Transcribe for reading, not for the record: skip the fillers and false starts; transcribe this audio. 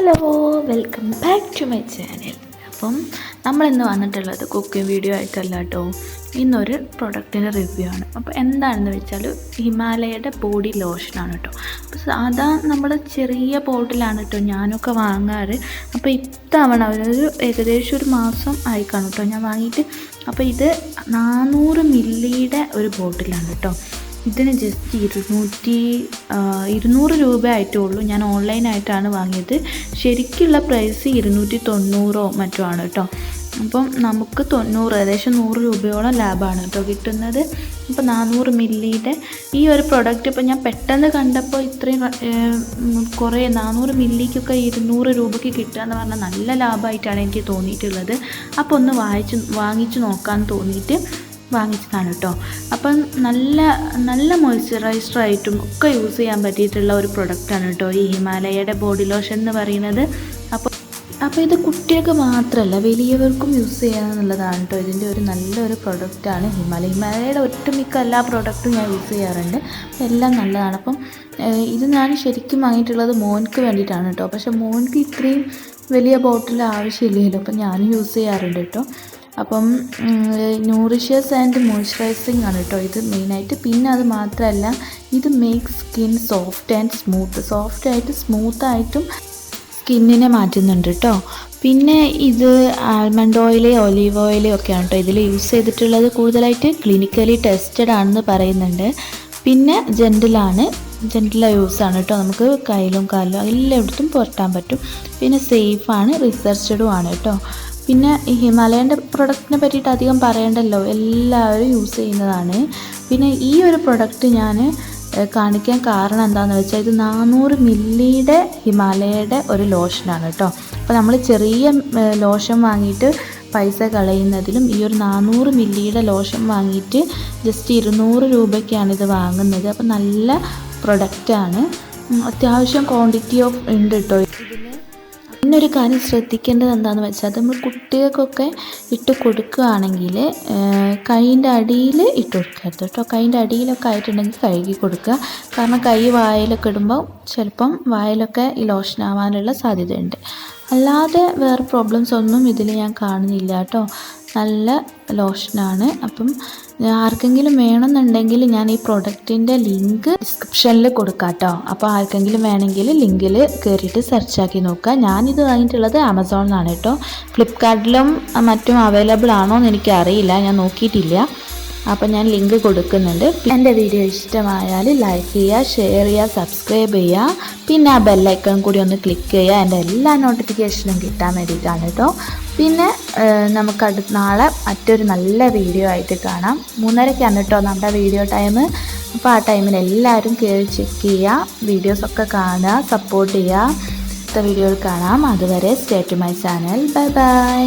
Hello, welcome back to my channel. അപ്പം നമ്മളിന്ന് വന്നിട്ടുള്ളത് കുക്കിംഗ് വീഡിയോ ആയിട്ടല്ല കേട്ടോ. ഇന്നൊരു പ്രൊഡക്റ്റിൻ്റെ റിവ്യൂ ആണ്. അപ്പോൾ എന്താണെന്ന് വെച്ചാൽ ഹിമാലയയുടെ ബോഡി ലോഷനാണ് കേട്ടോ. അപ്പോൾ സാധാ നമ്മൾ ചെറിയ ബോട്ടിലാണ് കേട്ടോ ഞാനൊക്കെ വാങ്ങാറ്. അപ്പോൾ ഇത്തവണ ഏകദേശം ഒരു മാസം ആയി കാണും കേട്ടോ ഞാൻ വാങ്ങിയിട്ട്. അപ്പോൾ ഇത് 400 മില്ലിയുടെ ഒരു ബോട്ടിലാണ് കേട്ടോ. ഇതിന് ജസ്റ്റ് 200 രൂപ ആയിട്ടുള്ളൂ. ഞാൻ ഓൺലൈനായിട്ടാണ് വാങ്ങിയത്. ശരിക്കുള്ള പ്രൈസ് 290 മറ്റോ ആണ് കേട്ടോ. അപ്പം നമുക്ക് 90 ഏകദേശം 100 രൂപയോളം ലാഭമാണ് കേട്ടോ കിട്ടുന്നത്. അപ്പോൾ 400 മില്ലിയുടെ ഈ ഒരു പ്രൊഡക്റ്റ് ഇപ്പോൾ ഞാൻ പെട്ടെന്ന് കണ്ടപ്പോൾ ഇത്രയും കുറേ 400 മില്ലിക്കൊക്കെ 200 രൂപയ്ക്ക് കിട്ടുക എന്ന് പറഞ്ഞാൽ നല്ല ലാഭമായിട്ടാണ് എനിക്ക് തോന്നിയിട്ടുള്ളത്. അപ്പോൾ ഒന്ന് വാങ്ങിച്ച് നോക്കാമെന്ന് തോന്നിയിട്ട് വാങ്ങിച്ചതാണ് കേട്ടോ. അപ്പം നല്ല മോയ്സ്ചറൈസറായിട്ടും ഒക്കെ യൂസ് ചെയ്യാൻ പറ്റിയിട്ടുള്ള ഒരു പ്രൊഡക്റ്റാണ് കേട്ടോ ഈ ഹിമാലയയുടെ ബോഡി ലോഷൻ എന്ന് പറയുന്നത്. അപ്പോൾ ഇത് കുട്ടികൾക്ക് മാത്രമല്ല വലിയവർക്കും യൂസ് ചെയ്യാമെന്നുള്ളതാണ് കേട്ടോ ഇതിൻ്റെ ഒരു നല്ലൊരു പ്രൊഡക്റ്റാണ്. ഹിമാലയയുടെ ഒട്ടുമിക്ക എല്ലാ പ്രൊഡക്റ്റും ഞാൻ യൂസ് ചെയ്യാറുണ്ട്, എല്ലാം നല്ലതാണ്. അപ്പം ഇത് ഞാൻ ശരിക്കും വാങ്ങിയിട്ടുള്ളത് മോൻക്ക് വേണ്ടിയിട്ടാണ് കേട്ടോ. പക്ഷേ മോൻക്ക് ഇത്രയും വലിയ ബോട്ടിൽ ആവശ്യമില്ലല്ലോ, അപ്പം ഞാനും യൂസ് ചെയ്യാറുണ്ട് കേട്ടോ. അപ്പം ന്യൂറിഷ്യസ് ആൻഡ് മോയ്സ്ചറൈസിങ് ആണ് കേട്ടോ ഇത് മെയിനായിട്ട്. പിന്നെ അത് മാത്രമല്ല ഇത് മേക്ക് സ്കിൻ സോഫ്റ്റ് ആൻഡ് സോഫ്റ്റായിട്ട് സ്മൂത്തായിട്ടും സ്കിന്നിനെ മാറ്റുന്നുണ്ട് കേട്ടോ. പിന്നെ ഇത് ആൽമണ്ട് ഓയിൽ, ഒലീവ് ഓയിൽ ഒക്കെയാണ് കേട്ടോ ഇതിൽ യൂസ് ചെയ്തിട്ടുള്ളത്. കൂടുതലായിട്ട് ക്ലിനിക്കലി ടെസ്റ്റഡ് ആണെന്ന് പറയുന്നുണ്ട്. പിന്നെ ജെൻറ്റിൽ യൂസാണ് കേട്ടോ. നമുക്ക് കയ്യിലും കാലിലും എല്ലായിടത്തും പുരട്ടാൻ പറ്റും. പിന്നെ സേഫാണ്, റിസർച്ചഡും ആണ് കേട്ടോ. പിന്നെ ഈ ഹിമാലയൻ്റെ പ്രൊഡക്റ്റിനെ പറ്റിയിട്ട് അധികം പറയണ്ടല്ലോ, എല്ലാവരും യൂസ് ചെയ്യുന്നതാണ്. പിന്നെ ഈ ഒരു പ്രൊഡക്റ്റ് ഞാൻ കാണിക്കാൻ കാരണം എന്താണെന്ന് വെച്ചാൽ ഇത് 400 മില്ലിയുടെ ഹിമാലയയുടെ ഒരു ലോഷനാണ് കേട്ടോ. അപ്പോൾ നമ്മൾ ചെറിയ ലോഷൻ വാങ്ങിയിട്ട് പൈസ കളയുന്നതിലും ഈ ഒരു 400 മില്ലിയുടെ ലോഷൻ വാങ്ങിയിട്ട് ജസ്റ്റ് 200 രൂപയ്ക്കാണ് ഇത് വാങ്ങുന്നത്. അപ്പോൾ നല്ല പ്രൊഡക്റ്റാണ്, അത്യാവശ്യം ക്വാണ്ടിറ്റി ഉണ്ട് കേട്ടോ ഇതിൽ. പിന്നൊരു കാര്യം ശ്രദ്ധിക്കേണ്ടത് എന്താണെന്ന് വെച്ചാൽ നമ്മൾ കുട്ടികൾക്കൊക്കെ ഇട്ട് കൊടുക്കുകയാണെങ്കിൽ കൈയിൻ്റെ അടിയിൽ ഇട്ട് കൊടുക്കരുത് കേട്ടോ. കൈയിൻ്റെ അടിയിലൊക്കെ ആയിട്ടുണ്ടെങ്കിൽ കഴുകി കൊടുക്കുക. കാരണം കൈ വായിലൊക്കെ ഇടുമ്പോൾ ചിലപ്പം വായിലൊക്കെ ഈ ലോഷൻ ആവാനുള്ള സാധ്യതയുണ്ട്. അല്ലാതെ വേറെ പ്രോബ്ലംസ് ഒന്നും ഇതിൽ ഞാൻ കാണുന്നില്ല കേട്ടോ. നല്ല ലോഷനാണ്. അപ്പം ആർക്കെങ്കിലും വേണമെന്നുണ്ടെങ്കിൽ ഞാൻ ഈ പ്രൊഡക്റ്റിൻ്റെ ലിങ്ക് ഡിസ്ക്രിപ്ഷനിൽ കൊടുക്കാം കേട്ടോ. അപ്പോൾ ആർക്കെങ്കിലും വേണമെങ്കിൽ ലിങ്കിൽ കയറിയിട്ട് സെർച്ചാക്കി നോക്കുക. ഞാനിത് വാങ്ങിയിട്ടുള്ളത് ആമസോണിലാണ് കേട്ടോ. ഫ്ലിപ്കാർട്ടിലും മറ്റും അവൈലബിൾ ആണോ എന്ന് എനിക്കറിയില്ല, ഞാൻ നോക്കിയിട്ടില്ല. അപ്പോൾ ഞാൻ ലിങ്ക് കൊടുക്കുന്നുണ്ട്. എൻ്റെ വീഡിയോ ഇഷ്ടമായാൽ ലൈക്ക് ചെയ്യുക, ഷെയർ ചെയ്യുക, സബ്സ്ക്രൈബ് ചെയ്യുക. പിന്നെ ആ ബെല്ലൈക്കൺ കൂടി ഒന്ന് ക്ലിക്ക് ചെയ്യുക, എൻ്റെ എല്ലാ നോട്ടിഫിക്കേഷനും കിട്ടാൻ വേണ്ടിയിട്ടാണ് കേട്ടോ. പിന്നെ നമുക്ക് നാളെ മറ്റൊരു നല്ല വീഡിയോ ആയിട്ട് കാണാം. 3:30ക്കാണ് കേട്ടോ നമ്മുടെ വീഡിയോ ടൈം. അപ്പോൾ ആ ടൈമിൽ എല്ലാവരും കയറി ചെക്ക് ചെയ്യുക, വീഡിയോസൊക്കെ കാണുക, സപ്പോർട്ട് ചെയ്യുക. അടുത്ത വീഡിയോയിൽ കാണാം. അതുവരെ stay to my channel. Bye by.